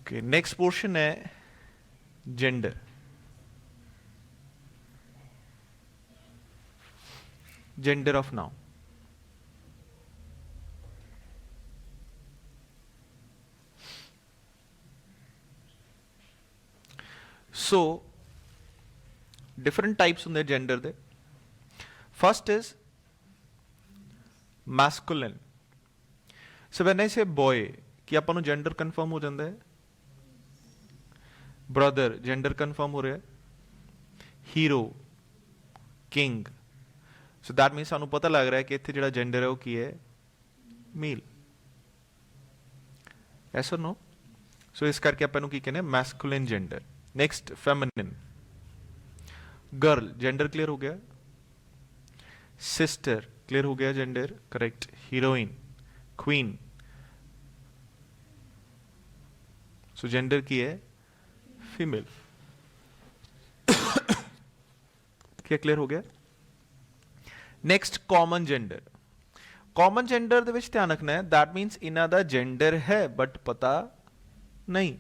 Okay, next portion है gender. Gender of noun. So different types होंगे gender दे। First is masculine. So when I say boy कि आपां नूं gender confirm हो जाता है। ब्रदर जेंडर कन्फर्म हो रहा है। Hero, king. So that mean सानू पता लग रहा है कि इत्थे जिहड़ा जेंडर है वो की है, मेल। यस और नो? सो इस करके आपां नूं की कहने masculine gender. Next feminine. Girl gender clear हो गया। सिस्टर क्लियर हो गया gender, correct. Heroine, queen. So gender की है फीमेल। क्या क्लियर हो गया? Next common gender. Common gender दे विच ध्यान रखना है, दैट मीनस इन्हां दा जेंडर है बट पता नहीं।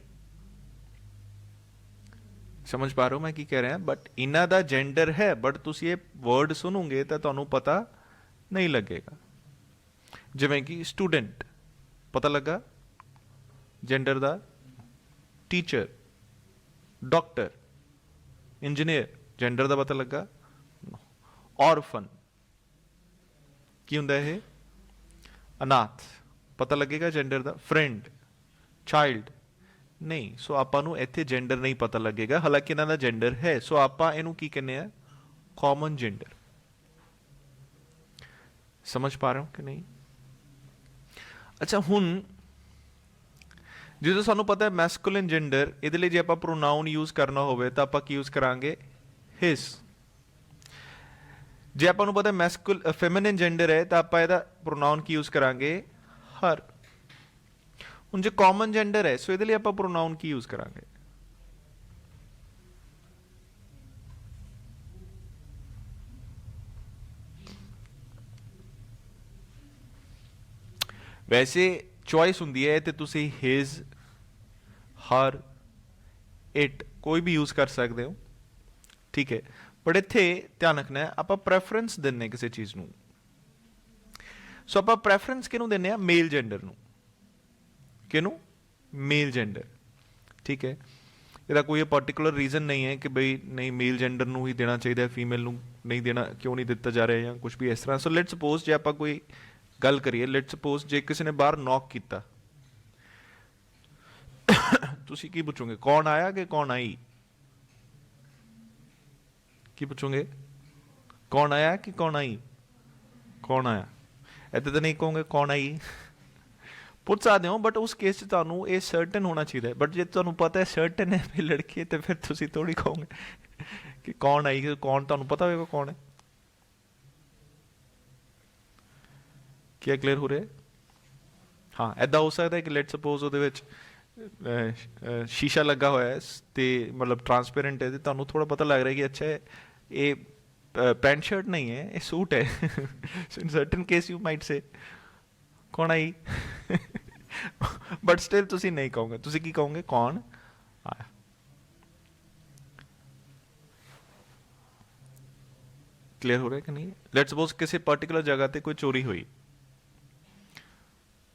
समझ पा रहे हो मैं की कह रहा हूं? बट इन्हां दा जेंडर है बट तुसीं ये वर्ड सुनोगे तो तुहानूं पता नहीं लगेगा। जिवें कि स्टूडेंट पता लगा जेंडर दा, टीचर, डॉक्टर, इंजीनियर जेंडर दा पता लगा। ऑरफन की हुंदा है? अनाथ पता लगेगा जेंडर दा। फ्रेंड, चाइल्ड नहीं। सो आपां नूं इत्थे जेंडर नहीं पता लगेगा, हालांकि इन्हां दा जेंडर है। सो आपां इहनूं की कहने आ? Common gender. समझ पा रहे हो कि नहीं? अच्छा, हुण जो सानू पता है मैस्कुलिन जेंडर, इहदे लई जे आपां प्रोनाउन यूज करना होवे तां आपां की यूज करांगे? हिज। जे आपां नूं पता है फेमिनिन जेंडर है तां आपां इहदा प्रोनाउन की यूज करांगे? हर। हुण जे कॉमन जेंडर है सो इहदे लई आपां प्रोनाउन की यूज करांगे? वैसे चॉइस हुंदी है ते तुसीं हिज, हर, इट कोई भी यूज कर सकते हो, ठीक है। बट इत्थे ध्यान रखना है, आपां प्रैफरेंस दिंदे किसी चीज नूं। सो आपां प्रैफरेंस किहनूं दिंदे आ? मेल जेंडर नूं। किहनूं? मेल जेंडर, ठीक है। ਇਹਦਾ ਕੋਈ ਪਾਰਟਿਕੂਲਰ ਰੀਜ਼ਨ ਨਹੀਂ ਹੈ ਕਿ ਬਈ ਨਹੀਂ ਮੇਲ ਜੈਂਡਰ ਨੂੰ ਹੀ ਦੇਣਾ ਚਾਹੀਦਾ ਹੈ, ਫੀਮੇਲ ਨੂੰ ਨਹੀਂ ਦੇਣਾ, ਕਿਉਂ ਨਹੀਂ ਦਿੱਤਾ ਜਾ ਰਿਹਾ ਜਾਂ ਕੁਝ ਵੀ ਇਸ ਤਰ੍ਹਾਂ। ਸੋ ਲੈਟ ਸਪੋਜ਼ ਜੇ ਆਪਾਂ ਕੋਈ ਗੱਲ ਕਰੀਏ, ਲੈਟ ਸਪੋਜ਼ ਜੇ ਕਿਸੇ ਨੇ ਬਾਹਰ ਨੌਕ ਕੀਤਾ, ਤੁਸੀਂ ਕੀ ਪੁੱਛੋਗੇ? ਕੌਣ ਆਇਆ ਕਿ ਕੌਣ ਆਈ? ਕੀ ਪੁੱਛੋਗੇ? ਕੌਣ ਆਇਆ ਕਿ ਕੌਣ ਆਈ? ਕੌਣ ਆਇਆ? ਇੱਦਾਂ ਤਾਂ ਨਹੀਂ ਕਹੋਗੇ ਕੌਣ ਆਈ। ਪੁੱਛ ਸਕਦੇ ਹੋ, ਬਟ ਉਸ ਕੇਸ 'ਚ ਤੁਹਾਨੂੰ ਇਹ ਸਰਟਨ ਹੋਣਾ ਚਾਹੀਦਾ ਹੈ। ਬਟ ਜੇ ਤੁਹਾਨੂੰ ਪਤਾ ਹੈ ਸਰਟਨ ਹੈ ਵੀ ਲੜਕੀ, ਤੇ ਫਿਰ ਤੁਸੀਂ ਥੋੜੀ ਕਹੋਗੇ ਕਿ ਕੌਣ ਆਈ। ਕੌਣ ਤੁਹਾਨੂੰ ਪਤਾ ਹੋਵੇਗਾ ਕੌਣ ਹੈ। ਕੀ ਕਲੀਅਰ ਹੋ ਰਿਹਾ? ਹਾਂ, ਐਦਾਂ ਹੋ ਸਕਦਾ ਹੈ ਕਿ ਲੈਟ ਸਪੋਜ਼ ਉਹਦੇ ਵਿੱਚ ਸ਼ੀਸ਼ਾ ਲੱਗਾ ਹੋਇਆ ਹੈ ਤੇ ਮਤਲਬ ਟਰਾਂਸਪੇਰੈਂਟ ਹੈ, ਤੇ ਤੁਹਾਨੂੰ ਥੋੜਾ ਪਤਾ ਲੱਗ ਰਿਹਾ ਕਿ ਅੱਛਾ ਇਹ ਪੈਂਟ ਸ਼ਰਟ ਨਹੀਂ ਹੈ, ਇਹ ਸੂਟ ਹੈ। ਸੋ ਇਨ ਸਰਟਨ ਕੇਸ ਯੂ ਮਾਈਟ ਸੇ कौन आई। बट स्टिल तुसी नहीं कहोगे, तुसी की कहोगे? कौन आया। क्लियर हो रहा है कि नहीं? लेट्स सपोज किसी पर्टिकुलर जगह ते कोई चोरी हुई,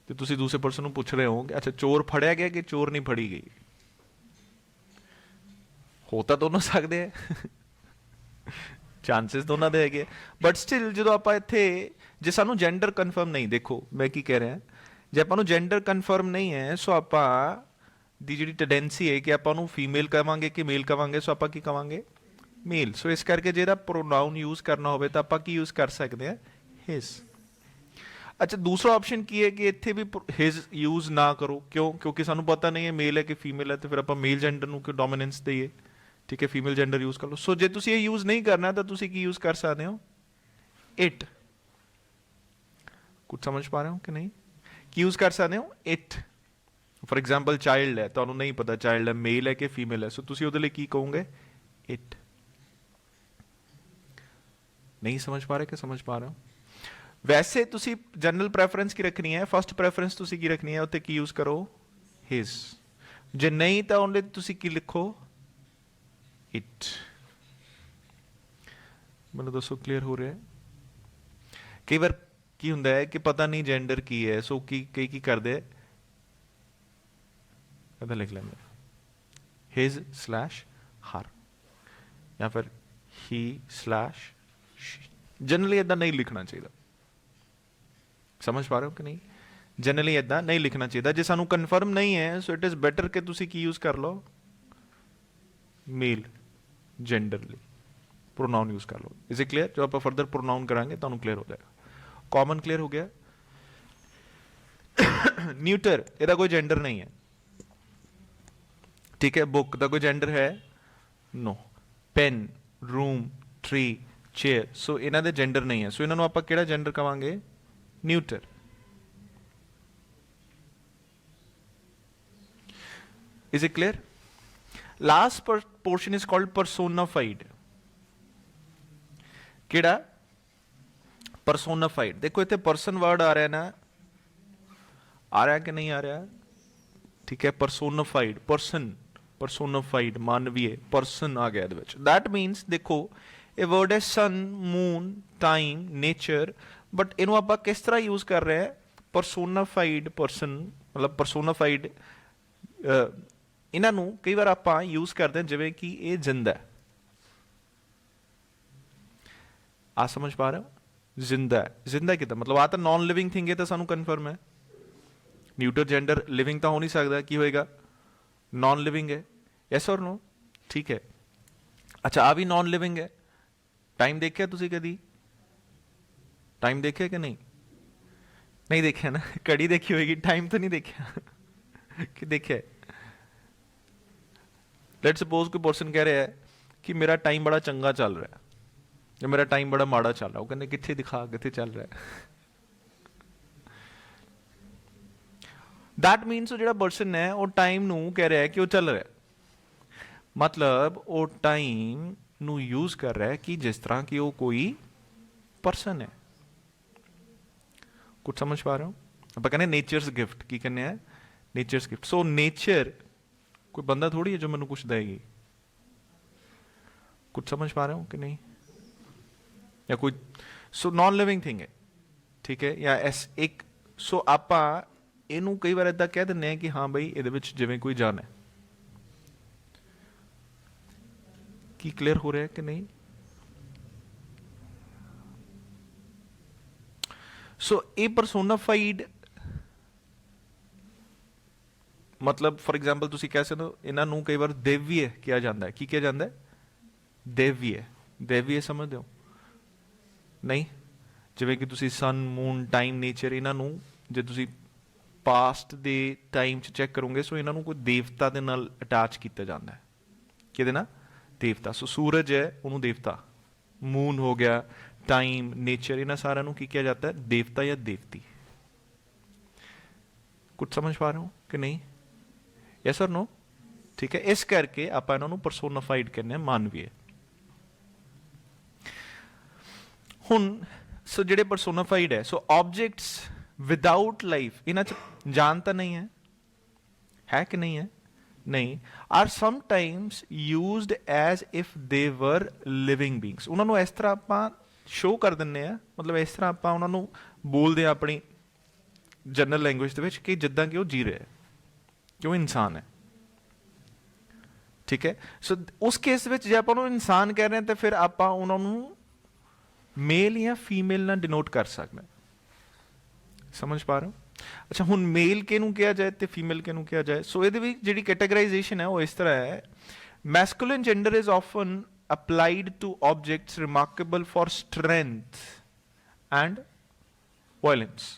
तो तुसी दूसरे पर्सन को पूछ रहे हो कि अच्छा चोर फड़िया गया कि चोर नहीं फड़ी गई। होता दोनों सकते हैं, ਚਾਂਸਿਸ ਦੋਨਾਂ ਦੇ ਹੈਗੇ। ਬਟ ਸਟਿਲ ਜਦੋਂ ਆਪਾਂ ਇੱਥੇ ਜੇ ਸਾਨੂੰ ਜੈਂਡਰ ਕਨਫਰਮ ਨਹੀਂ, ਦੇਖੋ ਮੈਂ ਕੀ ਕਹਿ ਰਿਹਾ, ਜੇ ਆਪਾਂ ਨੂੰ ਜੈਂਡਰ ਕਨਫਰਮ ਨਹੀਂ ਹੈ ਸੋ ਆਪਾਂ ਦੀ ਜਿਹੜੀ ਟੈਂਡੈਂਸੀ ਹੈ ਕਿ ਆਪਾਂ ਨੂੰ ਫੀਮੇਲ ਕਹਾਂਗੇ ਕਿ ਮੇਲ ਕਹਾਂਗੇ, ਸੋ ਆਪਾਂ ਕੀ ਕਹਾਂਗੇ? ਮੇਲ। ਸੋ ਇਸ ਕਰਕੇ ਜੇ ਇਹਦਾ ਪ੍ਰੋਨਾਊਨ ਯੂਜ਼ ਕਰਨਾ ਹੋਵੇ ਤਾਂ ਆਪਾਂ ਕੀ ਯੂਜ਼ ਕਰ ਸਕਦੇ ਹਾਂ? ਹਿਸ। ਅੱਛਾ, ਦੂਸਰਾ ਆਪਸ਼ਨ ਕੀ ਹੈ ਕਿ ਇੱਥੇ ਵੀ ਹਿਸ ਯੂਜ਼ ਨਾ ਕਰੋ। ਕਿਉਂ? ਕਿਉਂਕਿ ਸਾਨੂੰ ਪਤਾ ਨਹੀਂ ਹੈ ਮੇਲ ਹੈ ਕਿ ਫੀਮੇਲ ਹੈ, ਤੇ ਫਿਰ ਆਪਾਂ ਮੇਲ ਜੈਂਡਰ ਨੂੰ ਕਿਉਂ ਡੋਮੀਨੈਂਸ ਦਈਏ, ठीक है। फीमेल जेंडर यूज कर लो। सो जे तुसी ये यूज नहीं करना तो तुसी की यूज कर सकते हो? इट। कुछ समझ पा रहे हो कि नहीं? की यूज कर सकते हो? इट। फॉर एग्जाम्पल चाइल्ड है, तो नहीं पता चाइल्ड है मेल है कि फीमेल है, सो तुसी उहदे लई की कहोगे? इट। नहीं समझ पा रहे कि समझ पा रहे हो? वैसे तुसी जनरल प्रेफरेंस की रखनी है, फर्स्ट प्रेफरेंस तुसी की रखनी है, उत्ते की यूज करो? हिज। जे नहीं तो ਉਹਦੇ ਤੁਸੀਂ ਕੀ ਲਿਖੋ ਇਟ। ਮੈਨੂੰ ਦੱਸੋ ਕਲੀਅਰ ਹੋ ਰਿਹਾ ਹੈ? ਕਈ ਵਾਰ ਕੀ ਹੁੰਦਾ ਹੈ ਕਿ ਪਤਾ ਨਹੀਂ ਜੈਂਡਰ ਕੀ ਹੈ, ਸੋ ਕਈ ਕੀ ਕਰਦੇ ਇਹਦਾ ਲਿਖ ਲੈਂਦੇ ਹਿਜ਼ ਸਲੈਸ਼ ਹਰ ਜਾਂ ਫਿਰ ਹੀ ਸਲੈਸ਼ ਜਨਰਲੀ ਇਦਾਂ ਨਹੀਂ ਲਿਖਣਾ ਚਾਹੀਦਾ। ਸਮਝ ਪਾ ਰਹੇ ਹੋ ਕਿ ਨਹੀਂ? ਜਨਰਲੀ ਇਦਾਂ ਨਹੀਂ ਲਿਖਣਾ ਚਾਹੀਦਾ। ਜੇ ਸਾਨੂੰ ਕਨਫਰਮ ਨਹੀਂ ਹੈ ਸੋ ਇਟ ਇਜ਼ ਬੈਟਰ ਕਿ ਤੁਸੀਂ ਕੀ ਯੂਜ਼ ਕਰ ਲਓ, ਮੇਲ ਜੈਂਡਰ ਲਈ ਪ੍ਰੋਨਾउन यूज कर लो। Is it clear? जो आप फर्दर प्रोनाउन कराएंगे तो क्लियर हो जाएगा। कॉमन क्लियर हो गया? न्यूटर ਇਹਦਾ कोई जेंडर नहीं है, ठीक है। बुक का कोई जेंडर है? No. Pen, room, tree, chair, so ਇਹਨਾਂ ਦੇ जेंडर नहीं है, सो ਇਹਨਾਂ ਨੂੰ ਆਪਾਂ ਕਿਹੜਾ जेंडर ਕਵਾਂਗੇ? Neuter. Is it clear? Last portion is called personified। ਕਿਹੜਾ? ਪਰਸੋਨਾਫਾਈਡ। ਦੇਖੋ ਇੱਥੇ ਪਰਸਨ ਵਰਡ ਆ ਰਿਹਾ ਨਾ, ਆ ਰਿਹਾ ਕਿ ਨਹੀਂ ਆ ਰਿਹਾ? ਠੀਕ ਹੈ, ਪਰਸੋਨਾਫਾਈਡ ਪਰਸਨ, ਪਰਸੋਨਾਫਾਈਡ ਮਾਨਵੀਏ ਪਰਸਨ ਆ ਗਿਆ ਇਹਦੇ ਵਿੱਚ। ਦੈਟ ਮੀਨਸ ਦੇਖੋ ਇਹ ਵਰਡ ਹੈ ਸਨ, ਮੂਨ, ਟਾਈਮ, ਨੇਚਰ, ਬਟ ਇਹਨੂੰ ਆਪਾਂ ਕਿਸ ਤਰ੍ਹਾਂ ਯੂਜ਼ ਕਰ ਰਹੇ ਹਾਂ? ਪਰਸੋਨਾਫਾਈਡ ਪਰਸਨ, ਮਤਲਬ ਪਰਸੋਨਾਫਾਈਡ ਇਹਨਾਂ ਨੂੰ ਕਈ ਵਾਰ ਆਪਾਂ ਯੂਜ਼ ਕਰਦੇ ਹਾਂ ਜਿਵੇਂ ਕਿ ਇਹ ਜਿੰਦਾ ਹੈ। आ समझ पा रहे हो? जिंदा है। जिंदा कितना मतलब आ तो नॉन लिविंग थिंग है, तो सानू कन्फर्म है न्यूटर जेंडर लिविंग तो हो नहीं सकता, की होएगा? नॉन लिविंग है। यस और नो? ठीक है। अच्छा आ भी नॉन लिविंग है। टाइम देखा तुसी कदी? टाइम देखा कि नहीं? नहीं देखा ना? घड़ी देखी होगी, टाइम तो नहीं देखा कि देखा? लेट्स सपोज कोई पर्सन कह रहा है कि मेरा टाइम बड़ा चंगा चल रहा है, मेरा टाइम बड़ा माड़ा चल रहा है। वो कहने कितने दिखा, कितने चल रहा है? दैट मीन्स जो पर्सन है वो टाइम नू कह रहा है कि वो चल रहा है, मतलब वो टाइम नू यूज कर रहा है कि जिस तरह की वो कोई पर्सन है। कुछ समझ पा रहे हो? आप कहने नेचर्स गिफ्ट, की कहने हैं? Natures gift. सो नेचर कोई बंदा थोड़ी है जो मैनू कुछ देगी। कुछ समझ पा रहे हो कि नहीं? या कोई सो नॉन लिविंग थिंग है, ठीक है। या एस एक सो आप ਇਹਨੂੰ ਕਈ ਵਾਰ ਇਦਾਂ ਕਹਿ ਦਿੰਦੇ ਆ ਕਿ ਹਾਂ ਬਈ ਇਹਦੇ ਵਿੱਚ ਜਿਵੇਂ ਕੋਈ ਜਾਨ ਹੈ। ਕੀ ਕਲੀਅਰ ਹੋ ਰਿਹਾ ਕਿ ਨਹੀਂ? ਸੋ ਇਹ ਪਰਸੋਨਾਫਾਈਡ मतलब फॉर एग्जाम्पल ਤੁਸੀਂ ਕਹਿ ਸਕਦੇ ਹੋ ਇਹਨਾਂ ਨੂੰ ਕਈ ਵਾਰ ਦੇਵੀਏ ਕਿਹਾ ਜਾਂਦਾ ਹੈ। ਕੀ ਕਿਹਾ ਜਾਂਦਾ ਹੈ? ਦੇਵੀਏ। ਦੇਵੀਏ ਸਮਝਦੇ ਹੋ? ਨਹੀਂ? ਜਿਵੇਂ ਕਿ ਤੁਸੀਂ ਸਨ, ਮੂਨ, ਟਾਈਮ, ਨੇਚਰ, ਇਹਨਾਂ ਨੂੰ ਜੇ ਤੁਸੀਂ ਪਾਸਟ ਦੇ ਟਾਈਮ 'ਚ ਚੈੱਕ ਕਰੋਗੇ ਸੋ ਇਹਨਾਂ ਨੂੰ ਕੋਈ ਦੇਵਤਾ ਦੇ ਨਾਲ ਅਟੈਚ ਕੀਤਾ ਜਾਂਦਾ ਹੈ। ਕਿਹਦੇ ਨਾਲ? ਦੇਵਤਾ। ਸੋ ਸੂਰਜ ਹੈ ਉਹਨੂੰ ਦੇਵਤਾ, ਮੂਨ ਹੋ ਗਿਆ, ਟਾਈਮ, ਨੇਚਰ, ਇਹਨਾਂ ਸਾਰਿਆਂ ਨੂੰ ਕੀ ਕਿਹਾ ਜਾਂਦਾ ਹੈ? ਦੇਵਤਾ ਜਾਂ ਦੇਵਤੀ। ਕੁਝ ਸਮਝ ਪਾ ਰਹੇ ਹੋ ਕਿ ਨਹੀਂ? यस और नो? ठीक है। इस करके आप इन्हों परसोनाफाइड कहने मानवीय। हुण सो जिहड़े परसोनाफाइड है सो ऑब्जेक्ट्स विदाउट लाइफ, इन्हां च जान तो नहीं है कि नहीं है? नहीं। Are sometimes used as if they were living beings. उन्हां नूं इस तरह आपां शो कर दिंदे आ, मतलब इस तरह आपां उन्हां नूं बोलदे आ अपनी जनरल लैंग्वेज दे विच कि जिद्दां कि वो जी रहे क्यों इंसान है। ठीक है। सो उस केस में जो आप इंसान कह रहे हैं तो फिर आप मेल या फीमेल ना डिनोट कर सकते। समझ पा रहे हो? अच्छा हुण मेल के नूं किया जाए तो फीमेल के नूं किया जाए। सो ये जी कैटेगराइजेशन है वो इस तरह है। Masculine gender is often applied two objects remarkable for strength and violence.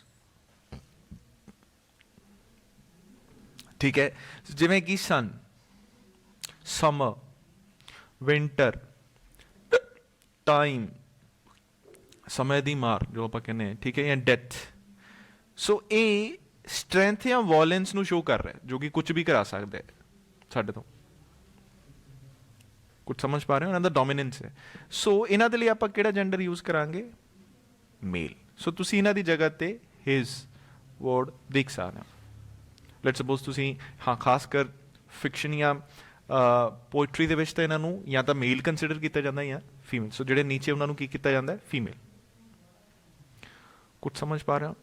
ठीक है। जिवें कि सन, समर, विंटर, टाइम, समय दी मार जो आप कहने हैं, ठीक है, या डेथ। सो ये स्ट्रेंथ या वॉयलेंस नूं शो कर रहा है जो कि कुछ भी करा सकता है साडे तो। कुछ समझ पा रहे हो? इन्हां दा डोमिनेंस है। सो इन्हां दे लई आपां किहड़ा जेंडर यूज करांगे? मेल। सो तुसीं इन्हां दी जगह ते हिज वर्ड देख सकदे हो। लेट्स सपोज तुसी हाँ खास कर ਫਿਕਸ਼ਨ ਜਾਂ ਪੋਇਟਰੀ ਦੇ ਵਿੱਚ ਤਾਂ ਇਹਨਾਂ ਨੂੰ ਜਾਂ ਤਾਂ ਮੇਲ ਕੰਸੀਡਰ ਕੀਤਾ ਜਾਂਦਾ ਜਾਂ ਫੀਮੇਲ। ਸੋ ਜਿਹੜੇ ਨੀਚੇ ਉਹਨਾਂ ਨੂੰ ਕੀ ਕੀਤਾ ਜਾਂਦਾ? ਫੀਮੇਲ। ਕੁਝ ਸਮਝ ਪਾ ਰਹੇ ਹੋ?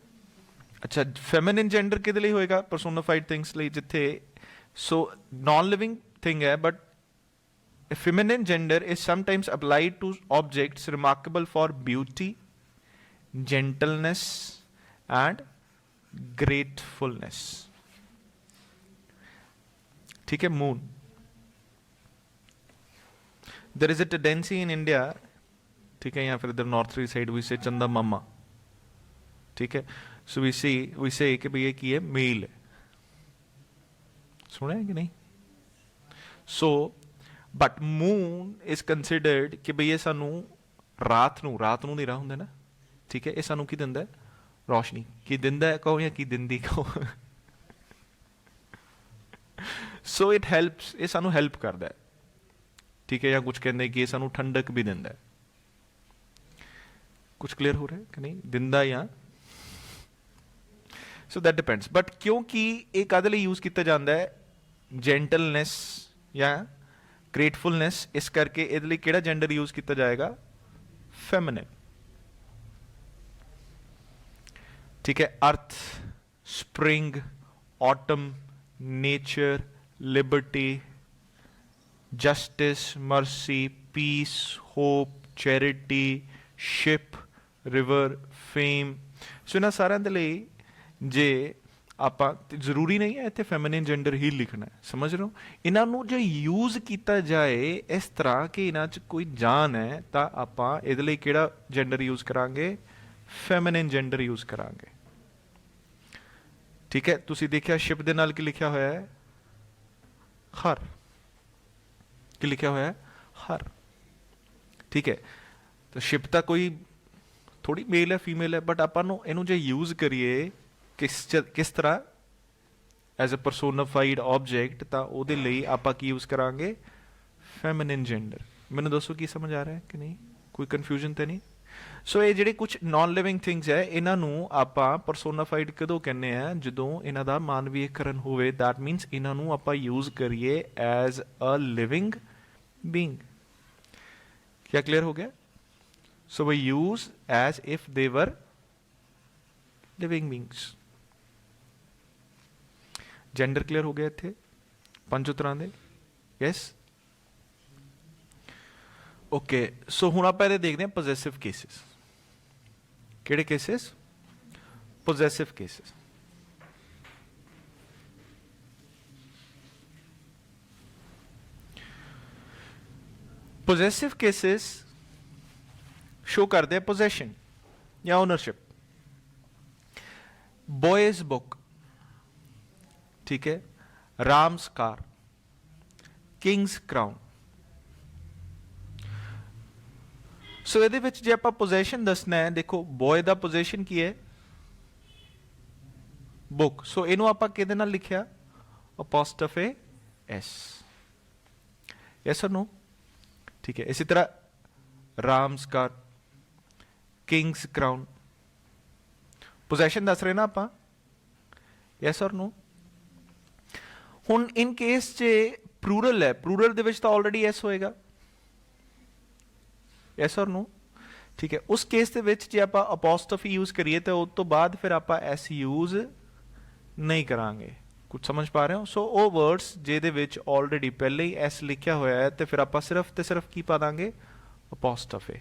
ਅੱਛਾ, ਫੈਮਿਨਿਨ ਜੈਂਡਰ ਕਿਹਦੇ ਲਈ ਹੋਏਗਾ? ਪਰਸੋਨਾਫਾਈਡ ਥਿੰਗਸ ਲਈ, ਜਿੱਥੇ ਸੋ ਨॉन ਲਿਵਿੰਗ ਥਿੰਗ ਹੈ but feminine gender is sometimes applied to objects remarkable for beauty, gentleness and gratefulness. ठीक है, moon. There is a tendency in India, ठीक है, या फिर इधर नॉर्थरी साइड we say चंदा मामा, ठीक है, so we say कि भैया की है मेल है, सुना है कि नहीं? So but moon is considered कि भई ये सानू रात नू नहीं रहा होंगे ना, ठीक है, ये सानू की दिंदा है? रोशनी। की दिंदा है कहो या की दिंदी कहो? सो इट हेल्प्स, ये सानू हेल्प करता है, ठीक है, या कुछ कहते हैं कि ये सानू ठंडक भी दिंदा है। कुछ क्लियर हो रहा है कि नहीं? दिंदा या सो दैट डिपेंड्स। बट क्योंकि एक आदे यूज किया जाता है जेंटलनेस या ग्रेटफुलनेस, इस करके ਇਹਦੇ ਲਈ ਕਿਹੜਾ ਜੈਂਡਰ यूज किया जाएगा? फेमिनिन। ठीक है, earth, spring, autumn, nature, liberty, justice, mercy, peace, hope, charity, ship, river, fame. So इन्हां सारिਆਂ ਦੇ ਲਈ जे ਆਪਾਂ ਜ਼ਰੂਰੀ ਨਹੀਂ ਹੈ ਇੱਥੇ ਫੈਮਿਨਿਨ ਜੈਂਡਰ ਹੀ ਲਿਖਣਾ ਹੈ, ਸਮਝ ਰਹੇ ਹੋ? ਇਹਨਾਂ ਨੂੰ ਜੇ ਯੂਜ਼ ਕੀਤਾ ਜਾਏ ਇਸ ਤਰ੍ਹਾਂ ਕਿ ਇਹਨਾਂ 'ਚ ਕੋਈ ਜਾਨ ਹੈ ਤਾਂ ਆਪਾਂ ਇਹਦੇ ਲਈ ਕਿਹੜਾ ਜੈਂਡਰ ਯੂਜ਼ ਕਰਾਂਗੇ? ਫੈਮਿਨਿਨ ਜੈਂਡਰ ਯੂਜ਼ ਕਰਾਂਗੇ। ਠੀਕ ਹੈ, ਤੁਸੀਂ ਦੇਖਿਆ ਸ਼ਿਪ ਦੇ ਨਾਲ ਕੀ ਲਿਖਿਆ ਹੋਇਆ ਹੈ? ਹਰ। ਕੀ ਲਿਖਿਆ ਹੋਇਆ ਹੈ? ਹਰ। ਠੀਕ ਹੈ, ਤਾਂ ਸ਼ਿਪ ਤਾਂ ਕੋਈ ਥੋੜੀ ਮੇਲ ਹੈ ਫੀਮੇਲ ਹੈ, ਬਟ ਆਪਾਂ ਨੂੰ ਇਹਨੂੰ ਜੇ ਯੂਜ਼ ਕਰੀਏ किस तरह एज ए परसोनाफाइड ऑब्जेक्ट, तो ਉਹਦੇ ਲਈ ਆਪਾਂ ਕੀ यूज करांगे? Feminine gender. ਮੈਨੂੰ ਦੱਸੋ ਕੀ ਸਮਝ ਆ ਰਿਹਾ ਹੈ ਕਿ ਨਹੀਂ? ਕੋਈ ਕਨਫਿਊਜ਼ਨ ਤਾਂ ਨਹੀਂ? ਸੋ ਇਹ ਜਿਹੜੇ ਕੁਝ ਨਾਨ ਲਿਵਿੰਗ ਥਿੰਗਸ ਹੈ ਇਹਨਾਂ ਨੂੰ ਆਪਾਂ ਪਰਸੋਨਾਫਾਈਡ ਕਦੋਂ ਕਹਿੰਦੇ ਆ? ਜਦੋਂ ਇਹਨਾਂ ਦਾ ਮਾਨਵੀਕਰਨ ਹੋਵੇ। ਦੈਟ ਮੀਨਸ ਇਹਨਾਂ ਨੂੰ ਆਪਾਂ ਯੂਜ਼ ਕਰੀਏ ਐਜ਼ ਅ ਲਿਵਿੰਗ ਬੀਇੰਗ। क्या क्लियर हो गया? So we use as if they were living beings. Gender clear हो गया इत्थे? पंज उत्तरां दे? Yes, okay. सो हुण आपां इहदे देखदे हां पोजेसिव केसेस। किहड़े cases? Possessive cases. Possessive cases show करते हैं पोजेशन या ओनरशिप। बॉयज बुक, ठीक है, Ram's car, king's crown. So ਇਹਦੇ ਵਿੱਚ ਜੇ ਆਪਾਂ ਪੋਜੈਸ਼ਨ ਦੱਸਣਾ ਹੈ, ਦੇਖੋ ਬॉय ਦਾ ਪੋਜੈਸ਼ਨ ਕੀ ਹੈ? ਬੁੱਕ। ਸੋ ਇਹਨੂੰ ਆਪਾਂ ਕਿਹਦੇ ਨਾਲ ਲਿਖਿਆ? Apostrophe S. Yes or no? ठीक है, इसी तरह Ram's car, king's crown, possession दस रहे ना आप? यस और नो? हुण इन केस च प्लूरल है, प्लूरल दे विच तां ऑलरेडी एस होएगा। यस और नो? ठीक है, उस केस दे विच जे आपां अपोस्ट्रोफी यूज करिए तो उस तो बाद फिर आपां एस यूज नहीं करांगे। कुछ समझ पा रहे हो? सो वो वर्ड्स जिहदे विच ऑलरेडी पहले ही एस लिखिया होया है तो फिर आपां सिर्फ ते सिर्फ की पा दांगे? अपोस्ट्रोफे।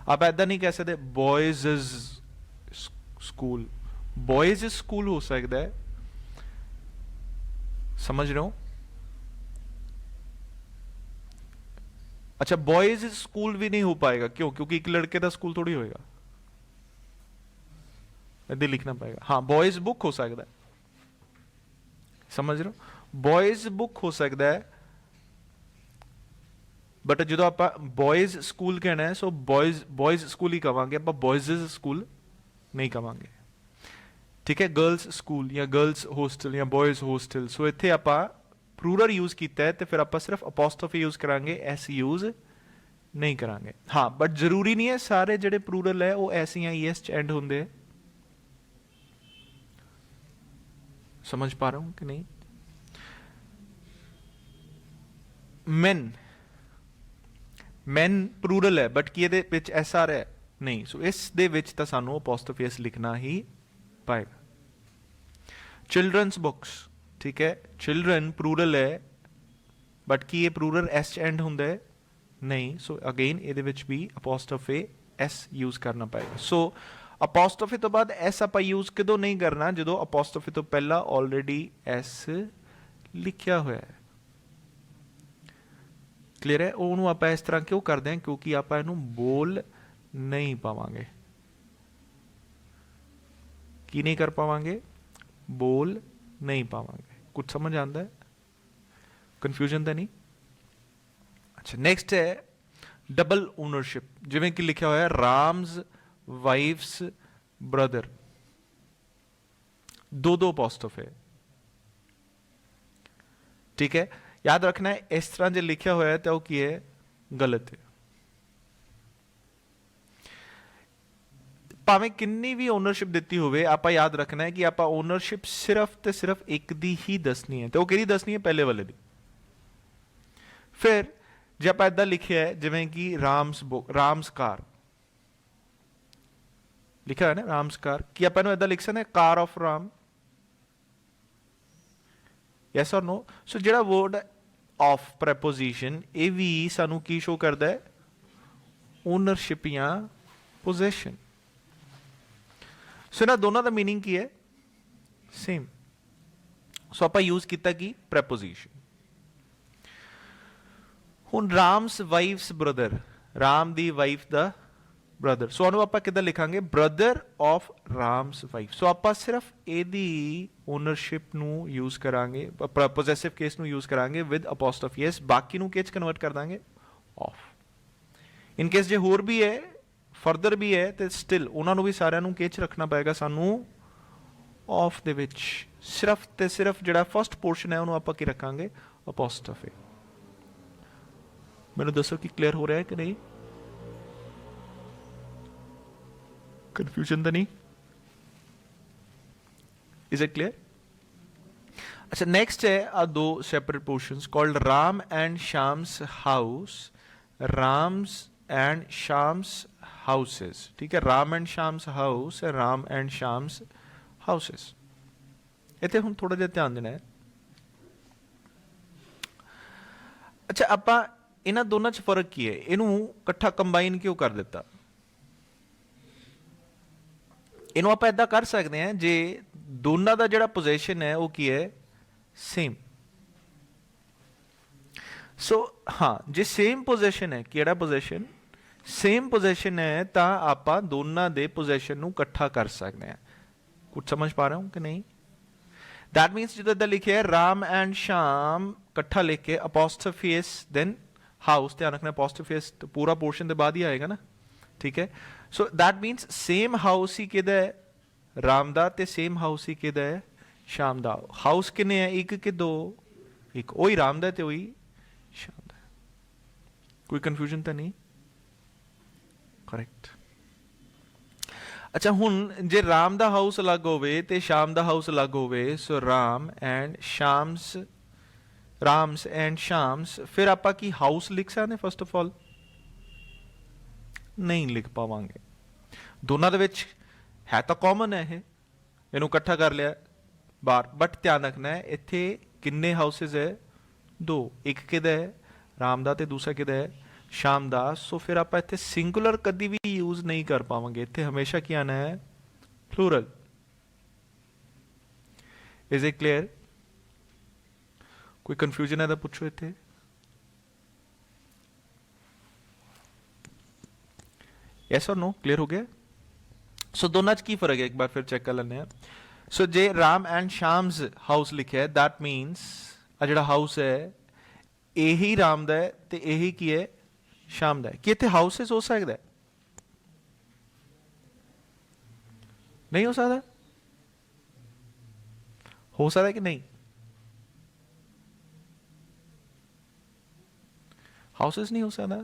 आप ऐदा नहीं कह सकते बॉयज स्कूल। बॉयज स्कूल हो सकता है, समझ रहे हो? अच्छा, बॉयज स्कूल भी नहीं हो पाएगा, क्यों? क्योंकि एक लड़के का स्कूल थोड़ी होएगा, ऐसे लिखना पड़ेगा। हाँ, बॉयज बुक हो सकता है, समझ रहे हो? बॉयज बुक हो सकता है, बट जो आप बॉयज स्कूल कहना है, सो बॉयज स्कूल ही कहांगे, आप बॉयज स्कूल नहीं कहांगे। ठीक है, गर्ल्स स्कूल या गर्ल्स होस्टल या बॉयज होस्टल। सो इत्थे आप प्लूरल यूज किया है तो फिर आप सिर्फ अपोस्ट्रोफी यूज करांगे, एस यूज नहीं करांगे। हाँ, बट जरूरी नहीं है सारे जिहड़े प्लूरल है वो एस या ईएस च एंड होंदे। समझ पा रहा हूं कि नहीं? मैन, मैन प्लूरल है बट की ਇਹਦੇ ਵਿੱਚ ਐਸ ਆ ਰਿਹਾ ਹੈ? ਨਹੀਂ। ਸੋ ਇਸ ਦੇ ਵਿੱਚ ਤਾਂ ਸਾਨੂੰ ਅਪੋਸਟ੍ਰੋਫੀ ਐਸ ਲਿਖਣਾ ਹੀ ਪਾਏਗਾ। ਚਿਲड्रनस बुक्स, ठीक है, चिल्ड्रन प्लूरल है बट की ये प्लूरल एस च एंड ਹੁੰਦਾ ਹੈ? ਨਹੀਂ। ਸੋ ਅਗੇਨ ਇਹਦੇ ਵਿੱਚ ਵੀ ਅਪੋਸਟ੍ਰੋਫੀ ਐਸ ਯੂਜ਼ ਕਰਨਾ ਪਏਗਾ। ਸੋ ਅਪੋਸਟ੍ਰੋਫੀ ਤੋਂ ਬਾਅਦ ਐਸ ਆਪਾਂ ਯੂਜ਼ ਕਦੋਂ ਨਹੀਂ ਕਰਨਾ? ਜਦੋਂ ਅਪੋਸਟ੍ਰੋਫੀ ਤੋਂ ਪਹਿਲਾਂ ਆਲਰੇਡੀ ਐਸ ਲਿਖਿਆ ਹੋਇਆ ਹੈ। ਕਲੀਅਰ ਹੈ? ਉਹਨੂੰ ਆਪਾਂ ਇਸ ਤਰ੍ਹਾਂ ਕਿਉਂ ਕਰਦੇ ਹਾਂ? ਕਿਉਂਕਿ ਆਪਾਂ ਇਹਨੂੰ ਬੋਲ ਨਹੀਂ ਪਾਵਾਂਗੇ। ਕੀ ਨਹੀਂ ਕਰ ਪਾਵਾਂਗੇ? ਬੋਲ नहीं पावांगे। कुछ समझ आता है? कंफ्यूजन तो नहीं? अच्छा, नेक्स्ट है डबल ओनरशिप। जिवें कि लिखा हुआ है राम्स वाइफ्स ब्रदर, दो दो अपोस्ट्रोफ है, ठीक है। याद रखना है इस तरह जो लिखा हुआ है तो वो की है? गलत है। ਭਾਵੇਂ ਕਿੰਨੀ ਵੀ ਓਨਰਸ਼ਿਪ ਦਿੱਤੀ ਹੋਵੇ, ਆਪਾਂ ਯਾਦ ਰੱਖਣਾ ਹੈ ਕਿ ਆਪਾਂ ਓਨਰਸ਼ਿਪ ਸਿਰਫ ਤੇ ਸਿਰਫ ਇੱਕ ਦੀ ਹੀ ਦੱਸਣੀ ਹੈ। ਤੇ ਉਹ ਕਿਹੜੀ ਦੱਸਣੀ ਹੈ? ਪਹਿਲੇ ਵਾਲੇ ਦੀ। ਫਿਰ ਜੇ ਆਪਾਂ ਇਦਾਂ ਲਿਖਿਆ ਹੈ ਜਿਵੇਂ ਕਿ ਰਾਮਸ ਕਾਰ ਲਿਖਿਆ ਹੈ ਨਾ, ਰਾਮਸ ਕਾਰ, ਕੀ ਆਪਾਂ ਇਹਨੂੰ ਇਦਾਂ ਲਿਖ ਸਕਦੇ ਹਾਂ? ਕਾਰ ਆਫ ਰਾਮ? ਯੈਸ ਔਰ ਨੋ? ਸੋ ਜਿਹੜਾ ਵਰਡ ਆਫ ਪ੍ਰੈਪੋਜੀਸ਼ਨ, ਇਹ ਵੀ ਸਾਨੂੰ ਕੀ ਸ਼ੋ ਕਰਦਾ ਹੈ? ਓਨਰਸ਼ਿਪ ਜਾਂ ਪੋਜੈਸ਼ਨ। ਸੋ ਇਹਨਾਂ ਦੋਨਾਂ ਦਾ ਮੀਨਿੰਗ ਕੀ ਹੈ? ਸੇਮ। ਸੋ ਆਪਾਂ ਯੂਜ਼ ਕੀਤਾ ਕੀ? ਪ੍ਰੈਪੋਜੀਸ਼ਨ। ਹੁਣ ਰਾਮਸ ਵਾਈਫਸ ਬ੍ਰਦਰ, ਰਾਮ ਦੀ ਵਾਈਫ ਦਾ ਬ੍ਰਦਰ, ਸੋ ਉਹਨੂੰ ਆਪਾਂ ਕਿੱਦਾਂ ਲਿਖਾਂਗੇ? Brother of Ram's wife. So ਆਪਾਂ ਸਿਰਫ ਇਹਦੀ ਓਨਰਸ਼ਿਪ ਨੂੰ ਯੂਜ਼ ਕਰਾਂਗੇ, ਪੋਜੈਸਿਵ ਕੇਸ ਨੂੰ ਯੂਜ਼ ਕਰਾਂਗੇ ਵਿਦ ਅਪੋਸਟ੍ਰੋਫੀ ਐਸ, ਬਾਕੀ ਨੂੰ ਕਿਹ 'ਚ ਕਨਵਰਟ ਕਰ ਦਾਂਗੇ? ਆਫ। ਇਨ ਕੇਸ ਜੇ ਹੋਰ ਵੀ ਹੈ, ਫਰਦਰ ਵੀ ਹੈ, ਤੇ ਸਟਿਲ ਉਹਨਾਂ ਨੂੰ ਵੀ ਸਾਰਿਆਂ ਨੂੰ ਕਿਹ 'ਚ ਰੱਖਣਾ ਪਏਗਾ ਸਾਨੂੰ? ਆਫ ਦੇ ਵਿੱਚ। ਸਿਰਫ ਤੇ ਸਿਰਫ ਜਿਹੜਾ ਫਸਟ ਪੋਰਸ਼ਨ ਹੈ ਉਹਨੂੰ ਆਪਾਂ ਕੀ ਰੱਖਾਂਗੇ? ਅਪੋਸਟ੍ਰੋਫੀ। ਮੈਨੂੰ ਦੱਸੋ ਕਿ ਕਲੀਅਰ ਹੋ ਰਿਹਾ ਹੈ ਕਿ ਨਹੀਂ? कंफ्यूजन तो नहीं? Is it clear? अच्छा, नेक्स्ट है दो separate portions called Ram and Sham's house, Ram's and Sham's houses. ठीक है, Ram and Sham's house, Ram and Sham's houses. इतने हम थोड़ा जिहा ध्यान देना है। अच्छा, आपां इन्हां दोनों च फर्क की है? इनू इकट्ठा कंबाइन क्यों कर दिता? ਇਹਨੂੰ ਆਪਾਂ ਇਦਾਂ ਕਰ ਸਕਦੇ ਹਾਂ ਜੇ ਦੋਨਾਂ ਦਾ ਜਿਹੜਾ ਪੋਜੀਸ਼ਨ ਹੈ ਉਹ ਕੀ ਹੈ? ਸੇਮ। ਸੋ ਹਾਂ, ਜੇ ਸੇਮ ਪੋਜੀਸ਼ਨ ਹੈ, ਕਿਹੜਾ ਪੋਜੀਸ਼ਨ? ਸੇਮ ਪੋਜੀਸ਼ਨ ਹੈ, ਤਾਂ ਆਪਾਂ ਦੋਨਾਂ ਦੇ ਪੋਜੀਸ਼ਨ ਨੂੰ ਇਕੱਠਾ ਕਰ ਸਕਦੇ ਹਾਂ। ਕੁਝ ਸਮਝ ਪਾ ਰਹੇ ਹੋ ਕਿ ਨਹੀਂ? दैट मीन्स ਜਦੋਂ ਇਦਾਂ ਲਿਖਿਆ ਹੈ ਰਾਮ ਐਂਡ ਸ਼ਾਮ ਇਕੱਠਾ ਲਿਖ ਕੇ ਅਪੋਸਟ੍ਰੋਫੀ ਐਸ ਦੈਨ ਹਾਊਸ, ਧਿਆਨ ਰੱਖਣਾ ਅਪੋਸਟ੍ਰੋਫੀ ਐਸ ਪੂਰਾ ਪੋਰਸ਼ਨ ਦੇ ਬਾਅਦ ਹੀ ਆਏਗਾ ਨਾ। ਠੀਕ ਹੈ, ਸੋ दैट मीन्स सेम हाउस ही किहदा है? राम दा, ते सेम हाउस ही किहदा है? शाम दा। हाउस किन्ने है? एक कि दो? एक। वही राम दा ते वही शाम दा। कोई कंफ्यूजन तो नहीं? करेक्ट। अच्छा, हुण जे राम दा हाउस अलग होवे ते शाम दा हाउस अलग होवे, सो राम्स एंड शाम्स, फिर आपां की हाउस लिख सकते? फर्स्ट ऑफ ऑल नहीं लिख पावांगे। दोनों दे विच है तो कॉमन है, इनू इकट्ठा कर लिया बार, बट ध्यान रखना है इत्थे किन्ने हाउसेज है? दो। एक किहदा है? राम दा, ते दूसरा किहदा है? शाम दा। सो फिर आप इत्थे सिंगुलर कदी भी यूज नहीं कर पावांगे, इत्थे हमेशा क्या आना है? प्लूरल। Is it clear? कोई कंफ्यूजन है तो पूछो इत्थे। यस और नो? क्लियर हो गया? सो दोनों च की फर्क है एक बार फिर चेक कर लेने हैं। सो जे राम एंड शाम्स हाउस लिखे है, दैट मीनस आ जिहड़ा हाउस है यही राम दा है ते यही की है? शाम दा है। कि इत्थे हाउसेस हो सकदा है? नहीं हो सकता? हो सकता है कि नहीं? हाउसेस नहीं हो सकता?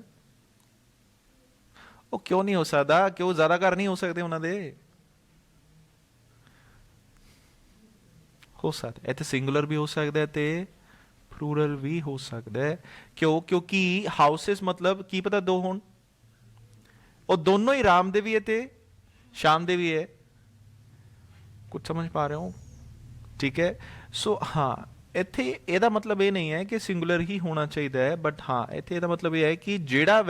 ਉਹ ਕਿਉਂ ਨਹੀਂ ਹੋ ਸਕਦਾ? ਕਿਉਂ ਜ਼ਿਆਦਾ ਘਰ ਨਹੀਂ ਹੋ ਸਕਦੇ ਉਹਨਾਂ ਦੇ? ਹੋ ਸਕਦਾ, ਇੱਥੇ ਸਿੰਗੂਲਰ ਵੀ ਹੋ ਸਕਦਾ ਤੇ ਪਲੂਰਲ ਵੀ ਹੋ ਸਕਦਾ ਹੈ। ਕਿਉਂ? ਕਿਉਂਕਿ ਹਾਊਸਸ ਮਤਲਬ ਕੀ ਪਤਾ ਦੋ ਹੋਣ, ਉਹ ਦੋਨੋਂ ਹੀ ਰਾਮ ਦੇ ਵੀ ਹੈ ਤੇ ਸ਼ਾਮ ਦੇ ਵੀ ਹੈ। ਕੁਝ ਸਮਝ ਪਾ ਰਹੇ ਹੋ? ਠੀਕ ਹੈ। ਸੋ ਹਾਂ, ਇੱਥੇ ਇਹਦਾ ਮਤਲਬ ਇਹ ਨਹੀਂ ਹੈ ਕਿ ਸਿੰਗੂਲਰ ਹੀ ਹੋਣਾ ਚਾਹੀਦਾ ਹੈ, ਬਟ ਹਾਂ ਇੱਥੇ ਇਹਦਾ ਮਤਲਬ ਇਹ ਹੈ ਕਿ ਜਿਹੜਾ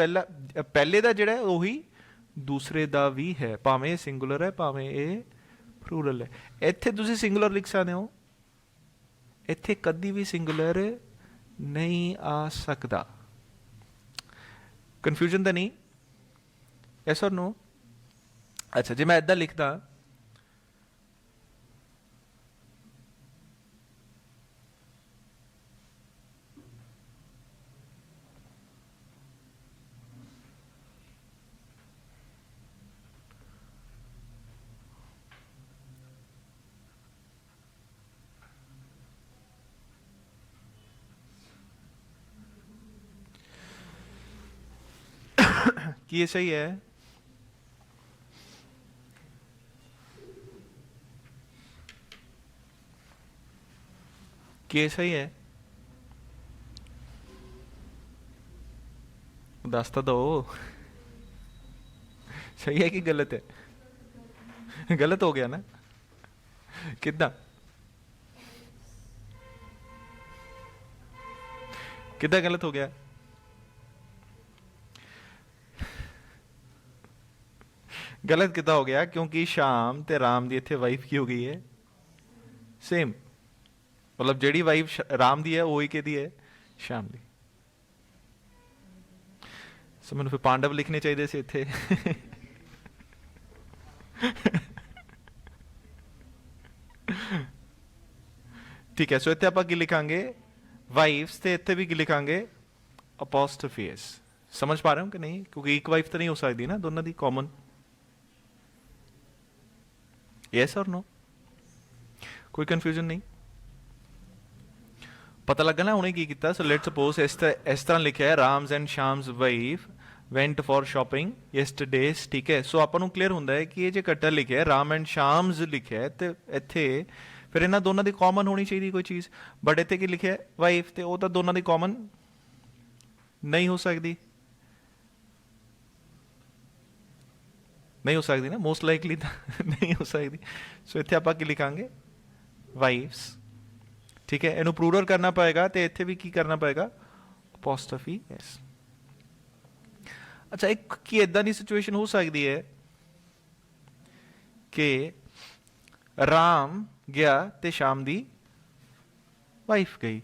ਪਹਿਲੇ ਦਾ ਜਿਹੜਾ ਉਹੀ ਦੂਸਰੇ ਦਾ ਵੀ ਹੈ, ਭਾਵੇਂ ਇਹ ਸਿੰਗੂਲਰ ਹੈ ਭਾਵੇਂ ਇਹ ਪਲੂਰਲ ਹੈ। ਇੱਥੇ ਤੁਸੀਂ ਸਿੰਗੂਲਰ ਲਿਖ ਸਕਦੇ ਹੋ, ਇੱਥੇ ਕਦੀ ਵੀ ਸਿੰਗੂਲਰ ਨਹੀਂ ਆ ਸਕਦਾ। ਕਨਫਿਊਜ਼ਨ ਤਾਂ ਨਹੀਂ? ਯੈਸ ਔਰ ਨੋ? ਅੱਛਾ, ਜੇ ਮੈਂ ਇਦਾਂ ਲਿਖਦਾ कि ये सही है? कि ये सही है? दस तो दो। सही है कि गलत है? गलत हो गया ना? कितना कितना गलत हो गया? गलत कितना हो गया? क्योंकि शाम ते राम दी इत्थे वाइफ की हो गई है सेम, मतलब जेड़ी वाइफ राम दी है वही के दी है शाम दी। सो मैंने फिर पांडव लिखने चाहिए से इत्थे। ठीक है, सो इत्थे आपां की लिखांगे वाइफ्स ते इत्थे भी की लिखांगे अपोस्ट्रोफी एस। समझ पा रहे हो कि नहीं? क्योंकि एक वाइफ तो नहीं हो सकती ना दोनों दी कॉमन। यस और नो? कोई कंफ्यूजन नहीं? पता लगा ना उन्हें की किया? सो लेट्स सपोज इस तरह लिखा है, Ram's and Sham's wife went for shopping yesterdays. ठीक है, सो आपां नूं क्लीयर हुंदा है कि ये जे कट्टर लिखा है राम एंड शाम्स लिखा है तो इत्थे फिर इन्हां दोनों दी कॉमन होनी चाहिए कोई चीज़, बट इत्थे की लिखा है वाइफ, तो वो तो दोनों दी कॉमन नहीं हो सकती। नहीं हो सकती ना, मोस्ट लाइकली तो नहीं हो सकती। सो इत्थे आपां की लिखांगे वाइफ्स। ठीक है, इनू प्लूरल करना पड़ेगा तो इत्थे भी की करना पड़ेगा अपोस्ट्रोफी एस। अच्छा, एक की इदां दी सिचुएशन हो सकती है कि राम गया ते शाम दी वाइफ गई,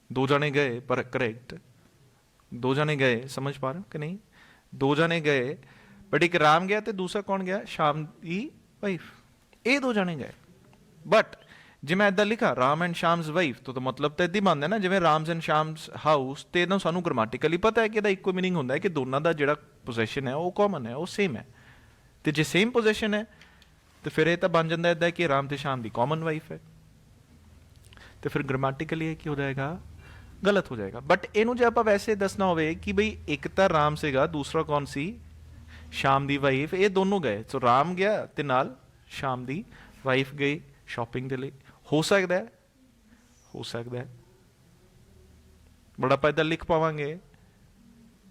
दो जने गए, पर करेक्ट दो जने गए, समझ पा रहे हो कि नहीं? दो जने गए, बट एक राम गया तो दूसरा कौन गया? शाम दी वाइफ। ये दो जने गए, बट जे मैं इदां लिखा राम एंड शाम्स वाइफ तो मतलब तो इदां ही बनता है ना, जिवें राम्स एंड शाम्स हाउस, तो इदां सानू ग्रामेटिकली पता है कि इहदा इक्को मीनिंग होंदा है कि दोनों का जिहड़ा पोजेशन है वो कॉमन है, वो सेम है। तो जे सेम पोजेशन है तो फिर यह तो बन जाता है कि राम ते शाम की कॉमन वाइफ है, तो फिर ग्रामेटिकली की हो जाएगा? गलत हो जाएगा। बट इनू जो आप वैसे दसना हो कि बई एक तो राम सेगा, दूसरा कौन सी? शाम दी वाइफ। ये दोनों गए, सो राम गया ते नाल शाम दी वाइफ गई शॉपिंग के लिए। हो सकता है? हो सकता है, बट आप इधर लिख पावांगे?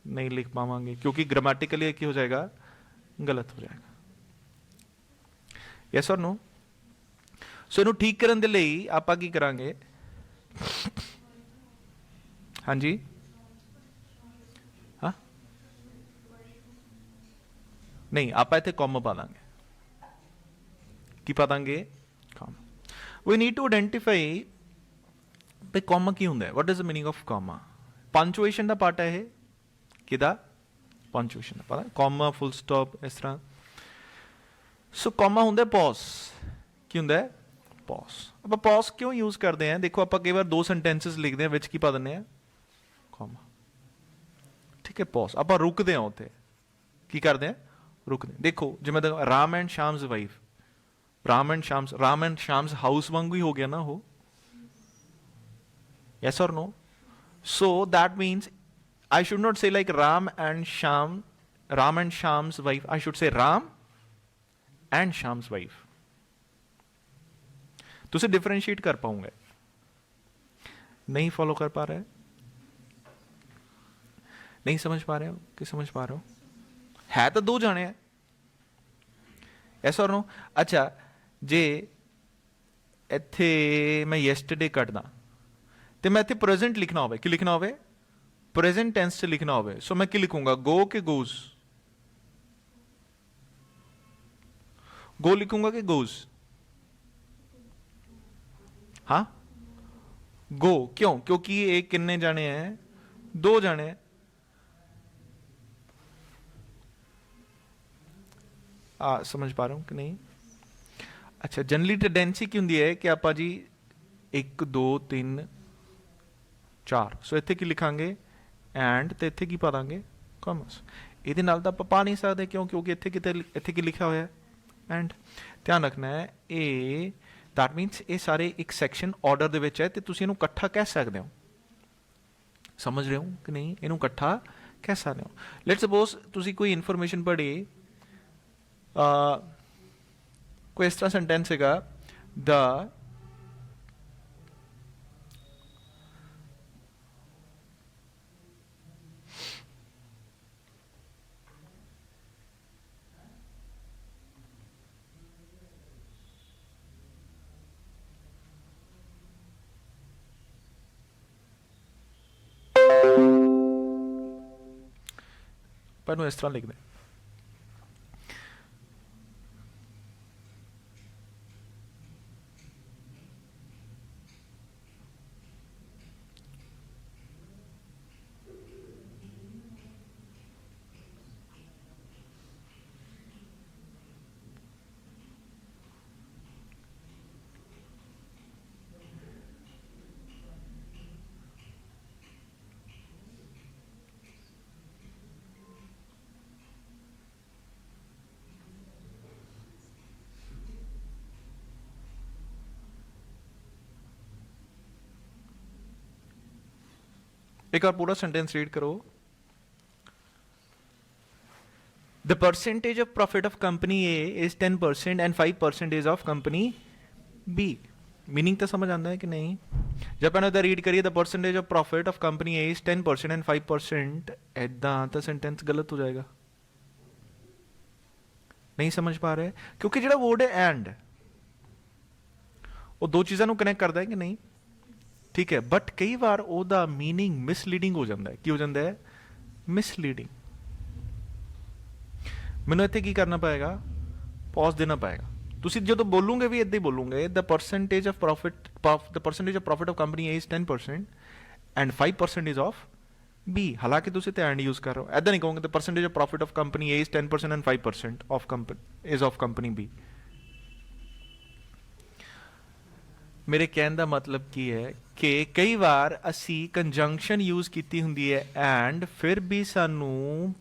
नहीं लिख पावांगे, क्योंकि ग्रामेटिकली की हो जाएगा? गलत हो जाएगा। यस और नो? सो इनू ठीक करने के लिए आपां की करांगे? हाँ जी, हाँ नहीं, आप इत्थे कॉमा पा देंगे। की पा देंगे? Comma. We need to identify भाई कॉमा की हुंदा है, what is the meaning of comma? Punctuation का पार्ट है ये, किदा? पंचुएशन का पता, कॉमा फुल स्टॉप इस तरह। सो कॉमा हुंदा पॉज। की हुंदा है? पॉज। आप पॉज क्यों यूज करते हैं? देखो आप कई बार दो सेंटेंसेस लिखते हैं, विच की पा दें कॉमा। ठीक है, पॉज। आप रुकते हैं उत्थे, की करते हैं? रुकते। देखो जिवें Ram and Sham's wife, Ram and Sham's house वांगू ही हो गया ना हो? यस और no? So that means I should not say like Ram and Sham's wife, I should say Ram and Sham's wife. तुसी डिफरेंशिएट कर पाओगे? नहीं फॉलो कर पा रहे? नहीं समझ पा रहे हो कि समझ पा रहे हो? है तो दो जाने हैं, यस और नो? अच्छा, जे इत्थे मैं यस्टरडे कटदा तो मैं इत्थे प्रेजेंट लिखना होवे, की लिखना होवे? प्रेजेंट टेंस से लिखना होवे, सो मैं की लिखूंगा? गो के गोज? गो लिखूंगा कि गोज? हाँ, गो। क्यों? क्योंकि एक कितने जाने हैं? दो जाने हैं। समझ पा रहा हूं कि नहीं? अच्छा, जनरली टेंडेंसी की होंगी है कि आप जी 1 2 3 4, सो इत्थे की लिखांगे? एंड ते इत्थे की पा दांगे? कॉमर्स। ਇਹਦੇ ਨਾਲ ਤਾਂ ਆਪਾਂ ਪਾ ਨਹੀਂ ਸਕਦੇ, ਕਿਉਂ? ਕਿਉਂਕਿ ਇੱਥੇ ਕੀ ਲਿਖਿਆ ਹੋਇਆ ਹੈ? ਐਂਡ। ਧਿਆਨ ਰੱਖਣਾ ਹੈ, ਇਹ दैट मीनस ये सारे एक सैक्शन ऑर्डर ਦੇ ਵਿੱਚ ਹੈ ਤੇ ਤੁਸੀਂ ਇਹਨੂੰ ਇਕੱਠਾ ਕਹਿ ਸਕਦੇ ਹੋ। ਸਮਝ ਰਹੇ ਹੋ ਕਿ ਨਹੀਂ? ਇਹਨੂੰ ਇਕੱਠਾ ਕਹਿ ਸਕਦੇ ਹੋ। ਲੈਟਸ ਸਪੋਜ਼ ਤੁਸੀਂ ਕੋਈ ਇਨਫੋਰਮੇਸ਼ਨ ਪੜ੍ਹੀ, ਕੋਈ ਇਸ ਤਰ੍ਹਾਂ ਸੈਂਟੈਂਸ ਹੈਗਾ, ਦ पर इस तरह लिख दें, एक बार पूरा सेंटेंस रीड करो। The percentage of profit of company A is 10% and 5% is of company B. Meaning तो समझ आता है कि नहीं? जब मैंने रीड करिए the percentage of profit of company A is 10% and 5%, ऐदा तो सेंटेंस गलत हो जाएगा। नहीं समझ पा रहे? क्योंकि जो वर्ड है एंड, वो दो चीज़ों को कनेक्ट करता है कि नहीं? ठीक है, बट कई बार ओदा मीनिंग मिसलीडिंग हो जाता है। की हो जाता है? मिसलीडिंग। मैंने इत्थे की करना पाएगा? पॉज देना पाएगा। तुसी जो तो बोलोगे भी इदा ही बोलोगे, the percentage of profit of company A is 10% and 5% is of B. हालांकि तुसी तो एंड यूज कर रहे हो, ऐसा नहीं कहोगे the percentage of profit of company A is 10% and 5% of company is of company B. मेरे कहने का मतलब की है कि कई बार असी कंजंक्शन यूज की होंगी है एंड फिर भी सानू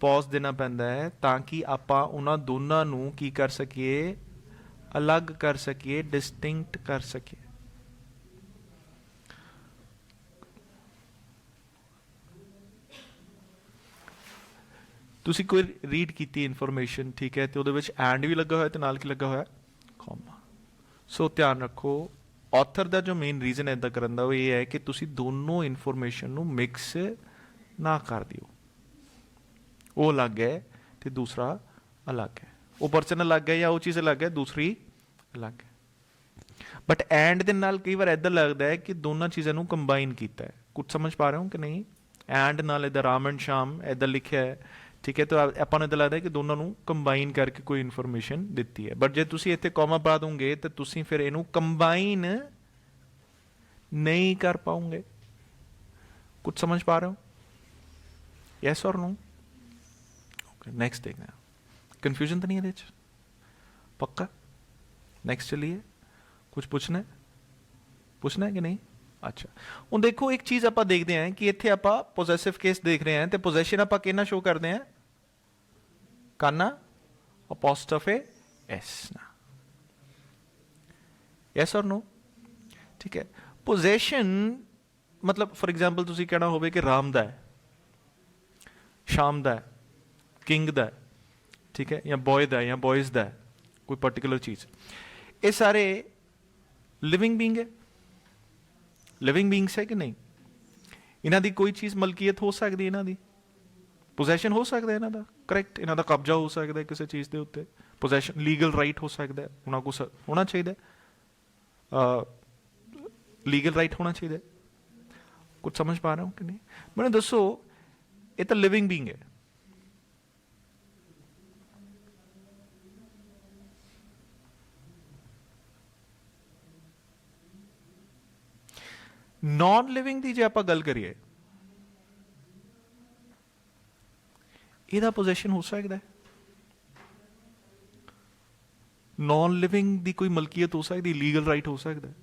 पॉज देना पैंदा है ताकि आपां उन्हां दोनों नू की कर सकीए? अलग कर सकीए, डिस्टिंक्ट कर सकीए। तुसी कोई रीड की इन्फॉर्मेशन, ठीक है, तो उहदे विच एंड भी लगा हुआ है तो नाल की लगा हुआ है? कॉमा। सो ध्यान रखो, ऑथर का जो मेन रीजन है इदा करने का वो ये है कि तुसी दोनों इन्फॉर्मेशन नू मिक्स ना कर दियो। वो अलग है तो दूसरा अलग है, वो पर्सन अलग है या वो चीज़ अलग है, दूसरी अलग है। बट एंड दे नाल कई बार इदा लगता है कि दोनों चीज़ों को कंबाइन किया है। कुछ समझ पा रहे हो कि नहीं? एंड नाल इधर राम एंड श्याम इदा लिखा है, ठीक है, तो ਆਪਾਂ ਨੂੰ इदा लगता है कि दोनों ਨੂੰ कंबाइन करके कोई इन्फॉर्मेशन दी है। बट जे तुसी इत्थे कॉमा पा दोगे तो तुसी फिर इनू कंबाइन नहीं कर पाओगे। कुछ समझ पा रहे हो? यस और नो? ओके, नेक्स्ट देखना है। कंफ्यूजन तो नहीं है? पक्का? नेक्स्ट चलिए। कुछ पूछना है कि नहीं? अच्छा, ਹੁਣ देखो एक चीज़ आप देखते हैं कि इत्थे आप पोजेसिव केस देख रहे हैं तो पोजेशन आप कितना शो करते हैं? काना अपॉस्ट्रोफे एस ना। यस और नो? ठीक है, पोजेशन मतलब फॉर एग्जाम्पल तुसी कहना होवे कि राम दा है, शाम दा है, किंग दा है, ठीक है, या बॉय दा है या बॉयज़ दा है, कोई पर्टिकुलर चीज़। ये सारे लिविंग बीइंग है, लिविंग बीइंग्स है कि नहीं? इन्हां दी कोई चीज़ मलकीयत हो सकती, इन्हां दी पोजैशन हो सकता है, इन्हां दा करैक्ट, इन्हां दा कब्जा हो सकता है किसी चीज़ के उत्ते, पोजैशन लीगल राइट हो सकता है, उन्हां को होना चाहिए, लीगल राइट होना चाहिए। कुछ समझ पा रहे हो कि नहीं? मैंने दसो, ये तो लिविंग बीइंग है। नॉन लिविंग की जे आप गल करिए, ਇਹਦਾ पोजेशन हो सकता है? नॉन लिविंग की कोई मलकीयत हो सकती, लीगल राइट हो सकता है,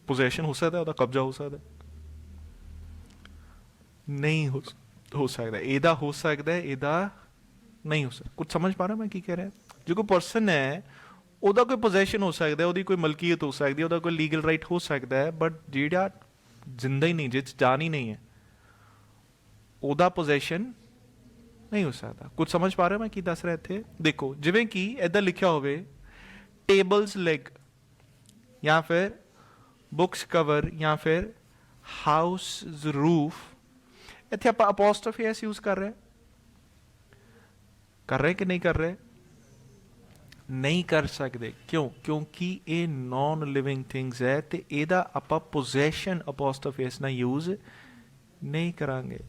पोजेशन हो सकता है, ਉਹਦਾ कब्जा हो सकता है? नहीं हो सकता। ਇਹਦਾ हो सकता है, ਇਹਦਾ नहीं हो सकता। कुछ समझ पा रहा मैं की कह रहा? जो कोई पर्सन है, ਉਹਦਾ कोई पोजेशन हो सकता है, ਉਹਦੀ कोई मलकीयत हो सकती है, ਉਹਦਾ कोई लीगल राइट हो सकता है, बट ਜਿਹੜਾ जिंदा ही नहीं, जिस जान ही नहीं है, ਉਹਦਾ पोजेशन नहीं हो सकता। कुछ समझ पा रहे हो मैं की दस रहे थे? देखो, जिवें कि इधर लिखा होवे टेबल्स लेग, या फिर बुक्स कवर, या फिर हाउस रूफ, इतने आप अपॉस्ट्रोफी एस यूज कर रहे कि नहीं कर रहे? नहीं कर सकते। क्यों? क्योंकि ये नॉन लिविंग थिंग्स है, तो ਇਹਦਾ ਆਪਾਂ पोजेशन अपॉस्ट्रोफी एस ना यूज नहीं करांगे।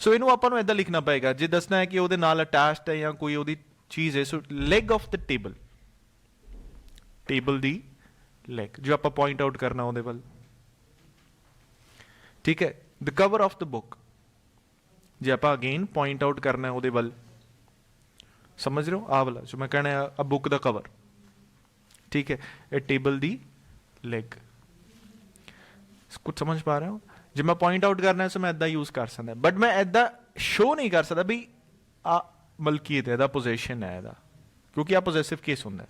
सो ਇਹਨੂੰ ਆਪਾਂ ਨੂੰ ਇਦਾਂ ਲਿਖਣਾ ਪਏਗਾ, ਜੇ ਦੱਸਣਾ ਹੈ ਕਿ ਉਹਦੇ ਨਾਲ ਅਟੈਚਡ ਹੈ ਜਾਂ ਕੋਈ ਉਹਦੀ ਚੀਜ਼ ਹੈ। So leg of the table, table ਦੀ ਲੈਗ ਜੋ ਆਪਾਂ ਪੁਆਇੰਟ ਆਊਟ ਕਰਨਾ ਉਹਦੇ ਵੱਲ, ਠੀਕ ਹੈ। The cover of the book, ਜੇ ਆਪਾਂ ਅਗੇਨ ਪੁਆਇੰਟ ਆਊਟ ਕਰਨਾ ਉਹਦੇ ਵੱਲ, ਸਮਝ ਰਹੇ ਹੋ? ਆਹ ਵਾਲਾ ਜੋ ਮੈਂ ਕਹਿਣਾ ਆ ਬੁੱਕ ਦਾ ਕਵਰ, ਠੀਕ ਹੈ, ਇਹ ਟੇਬਲ ਦੀ ਲੈਗ। ਕੁਝ ਸਮਝ ਪਾ ਰਹੇ ਹੋ? ਜੇ ਮੈਂ ਪੁਆਇੰਟ ਆਊਟ ਕਰਨਾ ਸੋ ਮੈਂ ਇਦਾਂ ਯੂਜ਼ ਕਰ ਸਕਦਾ, ਬਟ ਮੈਂ ਇਦਾਂ ਸ਼ੋ ਨਹੀਂ ਕਰ ਸਕਦਾ ਵੀ ਆ ਮਲਕੀਅਤ ਹੈ, ਇਹਦਾ ਪੋਜੈਸ਼ਨ ਹੈ ਇਹਦਾ, ਕਿਉਂਕਿ ਆ ਪੋਜੈਸਿਵ ਕੇਸ ਹੁੰਦਾ।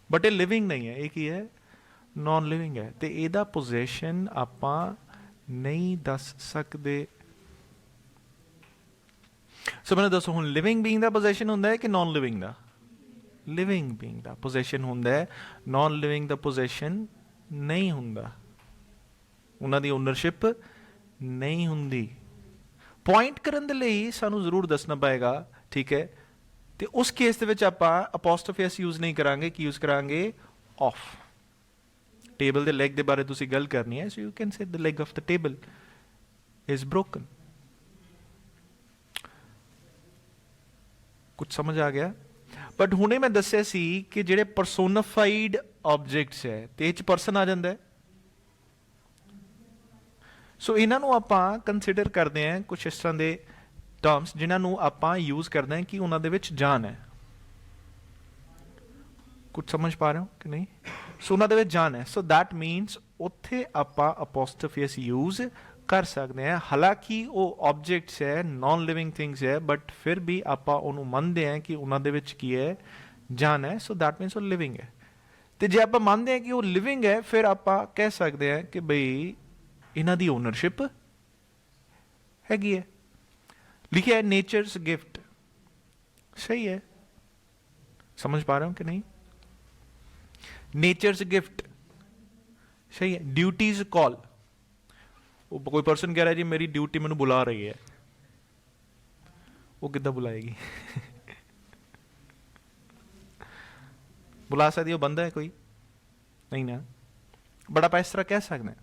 ਬਟ ਇਹ ਲਿਵਿੰਗ ਨਹੀਂ ਹੈ, ਇਹ ਕੀ ਹੈ? ਨॉन ਲਿਵਿੰਗ ਹੈ, ਤੇ ਇਹਦਾ ਪੋਜੈਸ਼ਨ ਆਪਾਂ ਨਹੀਂ ਦੱਸ ਸਕਦੇ। ਸੋ ਮੈਨੂੰ ਦੱਸੋ, ਹੁਣ ਲਿਵਿੰਗ ਬੀਇੰਗ ਦਾ ਪੋਜੈਸ਼ਨ ਹੁੰਦਾ ਹੈ ਕਿ ਨॉन ਲਿਵਿੰਗ ਦਾ? ਲਿਵਿੰਗ ਬੀਇੰਗ ਦਾ ਪੋਜੈਸ਼ਨ ਹੁੰਦਾ ਹੈ, ਨॉन ਲਿਵਿੰਗ ਦਾ ਪੋਜੈਸ਼ਨ ਨਹੀਂ ਹੁੰਦਾ, ਉਹਨਾਂ ਦੀ ਓਨਰਸ਼ਿਪ ਨਹੀਂ ਹੁੰਦੀ। ਪੁਆਇੰਟ ਕਰਨ ਦੇ ਲਈ ਸਾਨੂੰ ਜ਼ਰੂਰ ਦੱਸਣਾ ਪਏਗਾ, ਠੀਕ ਹੈ। ਤੇ ਉਸ ਕੇਸ ਦੇ ਵਿੱਚ ਆਪਾਂ ਅਪੋਸਟ੍ਰੋਫੀ ਐਸ ਯੂਜ਼ ਨਹੀਂ ਕਰਾਂਗੇ, ਕੀ ਯੂਜ਼ ਕਰਾਂਗੇ? ਆਫ। ਟੇਬਲ ਦੇ ਲੈਗ ਦੇ ਬਾਰੇ ਤੁਸੀਂ ਗੱਲ ਕਰਨੀ ਹੈ, so you can say the leg of the table is broken. ਕੁਝ ਸਮਝ ਆ ਗਿਆ? ਬਟ ਹੁਣੇ ਮੈਂ ਦੱਸਿਆ ਸੀ ਕਿ ਜਿਹੜੇ ਪਰਸੋਨੀਫਾਈਡ ਆਬਜੈਕਟਸ ਹੈ, ਤੇ ਇਹ 'ਚ ਪਰਸਨ ਆ ਜਾਂਦਾ ਹੈ। ਸੋ ਇਹਨਾਂ ਨੂੰ ਆਪਾਂ ਕੰਸੀਡਰ ਕਰਦੇ ਹਾਂ ਕੁਝ ਇਸ ਤਰ੍ਹਾਂ ਦੇ ਟਰਮਸ ਜਿਨ੍ਹਾਂ ਨੂੰ ਆਪਾਂ ਯੂਜ਼ ਕਰਦੇ ਹਾਂ ਕਿ ਉਹਨਾਂ ਦੇ ਵਿੱਚ ਜਾਨ ਹੈ। ਕੁਝ ਸਮਝ ਪਾ ਰਹੇ ਹੋ ਕਿ ਨਹੀਂ? ਸੋ ਉਹਨਾਂ ਦੇ ਵਿੱਚ ਜਾਨ ਹੈ, ਸੋ ਦੈਟ ਮੀਨਸ ਉੱਥੇ ਆਪਾਂ ਅਪੋਸਟ੍ਰੋਫੀ ਐਸ ਯੂਜ਼ ਕਰ ਸਕਦੇ ਹਾਂ। ਹਾਲਾਂਕਿ ਉਹ ਆਬਜੈਕਟਸ ਹੈ, ਨॉन ਲਿਵਿੰਗ ਥਿੰਗਸ ਹੈ, ਬਟ ਫਿਰ ਵੀ ਆਪਾਂ ਉਹਨੂੰ ਮੰਨਦੇ ਹਾਂ ਕਿ ਉਹਨਾਂ ਦੇ ਵਿੱਚ ਕੀ ਹੈ? ਜਾਨ ਹੈ। ਸੋ ਦੈਟ ਮੀਨਸ ਉਹ ਲਿਵਿੰਗ ਹੈ। ਤੇ ਜੇ ਆਪਾਂ ਮੰਨਦੇ ਹਾਂ ਕਿ ਉਹ ਲਿਵਿੰਗ ਹੈ, ਫਿਰ ਆਪਾਂ ਕਹਿ ਸਕਦੇ ਹਾਂ ਕਿ ਬਈ ਇਹਨਾਂ ਦੀ ਓਨਰਸ਼ਿਪ ਹੈਗੀ ਹੈ। ਲਿਖਿਆ ਹੈ ਨੇਚਰਸ ਗਿਫਟ, ਸਹੀ ਹੈ। ਸਮਝ ਪਾ ਰਹੇ ਹੋ ਕਿ ਨਹੀਂ? नेचर्स गिफ्ट सही है। ड्यूटीज कॉल, कोई पर्सन कह रहा है जी मेरी ड्यूटी मैंने बुला रही है, वो कितना बुलाएगी? बुला सकती है, वो बंदा है कोई नहीं ना, बड़ा आप इस तरह कह सकते हैं।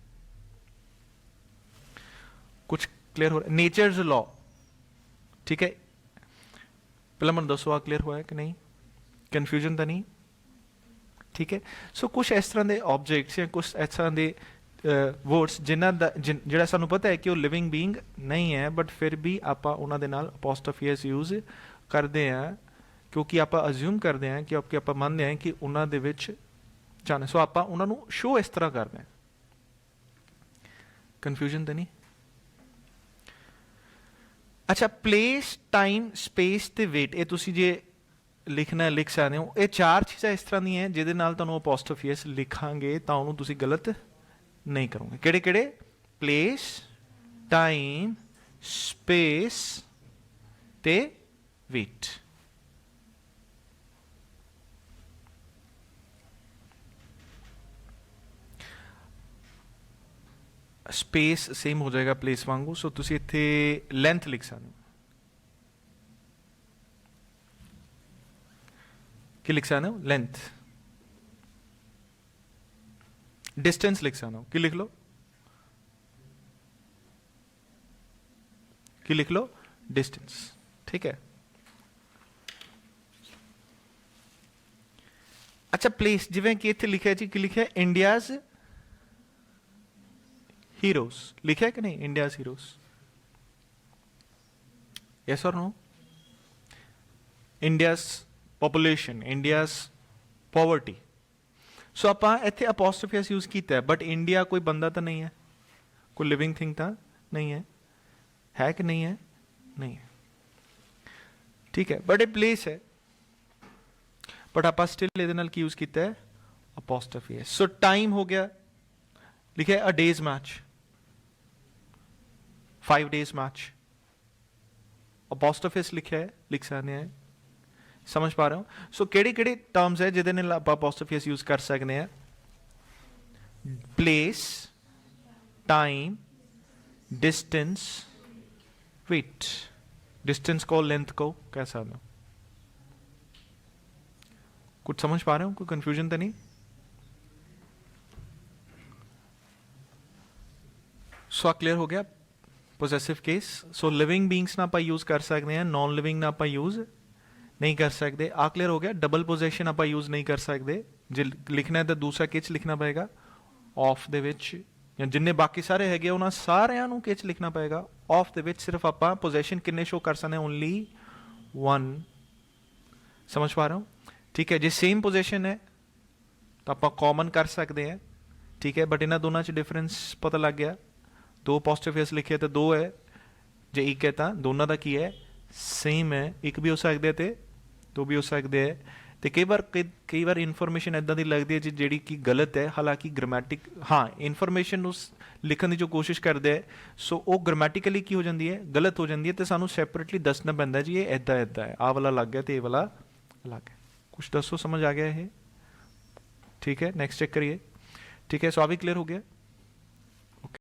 कुछ क्लियर हो रहा है? नेचर्स लॉ, ठीक है। पहले मैंने दसो आ क्लियर हुआ है कि नहीं? कन्फ्यूजन तो नहीं? ठीक है। सो कुछ इस तरह के ऑब्जेक्ट्स या कुछ इस तरह के वर्ड्स जिन्हों का जो सानू पता है कि वो लिविंग बीइंग नहीं है, बट फिर भी आप उन्होंने अपॉस्ट्रोफी एस यूज करते हैं, क्योंकि आप अज्यूम करते हैं कि आप मानते हैं कि उन्होंने जाने। सो आप उन्होंने शो इस तरह करते हैं। कन्फ्यूजन तो नहीं? अच्छा, प्लेस, टाइम, स्पेस ते वेट, ये तुसी जे लिखना लिख सकते हो। ये चार चीज़ां इस तरह दी हैं जिहदे नाल तुहानूं अपॉस्ट्रोफी एस लिखांगे तां उहनूं तुसीं गलत नहीं करोगे। किहड़े किहड़े? प्लेस, टाइम, स्पेस ते वेट। स्पेस सेम हो जाएगा प्लेस वांगू, सो तुसी इत्थे लेंथ लिख सकते हो। की लिख सकते हो? लेंथ। डिस्टेंस लिख सकते हो, की लिख लो? की लिख लो? डिस्टेंस। ठीक है। अच्छा प्लेस जिवें कि इत्थे लिखा जी, की लिखा इंडियाज हीरोज, लिखा है कि नहीं? इंडियाज हीरोज, यस और no? India's population, India's poverty. So आप इत्थे अपॉस्ट्रोफी एस यूज किया है, बट इंडिया कोई बंदा तो नहीं है, कोई लिविंग थिंग तो नहीं है कि नहीं है? नहीं है। ठीक है, बट ये प्लेस है, बट आप स्टिल ये की यूज किया है अपॉस्ट्रोफी एस। सो टाइम हो गया, लिखा है a day's match, 5 days match, apostrophe S लिखा है, लिख सकते हैं। समझ पा रहे हो? सो केड़ी केड़ी टर्म्स है जिहदे नाल आपां अपॉस्ट्रोफी एस यूज कर सकते हैं? Place, time, distance, weight. Distance को लेंथ को कह सकते हो। कुछ समझ पा रहे हो? कोई कंफ्यूजन तो नहीं? सो क्लियर हो गया पोजेसिव केस। सो लिविंग बींग्स ना आप यूज कर सकते हैं, नॉन लिविंग ना आप यूज नहीं कर सकते। आ क्लियर हो गया। डबल पोजेशन आप यूज नहीं कर सकते। जे लिखना है तो दूसरा किच लिखना पएगा ऑफ दे विच, या जिन्ने बाकी सारे हैगे उन्होंने सारिਆਂ ਨੂੰ किच लिखना पएगा ऑफ दे विच। सिर्फ आप पोजेशन किन्ने शो कर सकते हैं? ओनली 1। समझ पा रहे हो? ठीक है। जे सेम पोजेशन है तो आप कॉमन कर सकते हैं। ठीक है, बट इन्होंने दोनों च डिफरेंस पता लग गया। 2 अपॉस्ट्रोफी एस लिखे तो 2 है, जे एक है तो दोनों का की है? सेम है। एक भी हो सकते हैं तो 2 भी हो सकते हैं। तो कई बार इनफॉर्मेशन इदा की लगती है जी कि गलत है, हालांकि ग्रामैटिक हाँ इनफॉर्मेशन उस लिखने की जो कोशिश करते हैं, सो वो ग्रामैटिकली की हो जाती है, गलत हो जाती है, तो सानू सैपरेटली दसना पैंदा जी ये इदा इदा है, आ वाला अलग है तो ये वाला अलग है। कुछ दसो, समझ आ गया है? ठीक है, नेक्स्ट चेक करिए। ठीक है, सो आ भी क्लियर हो गया।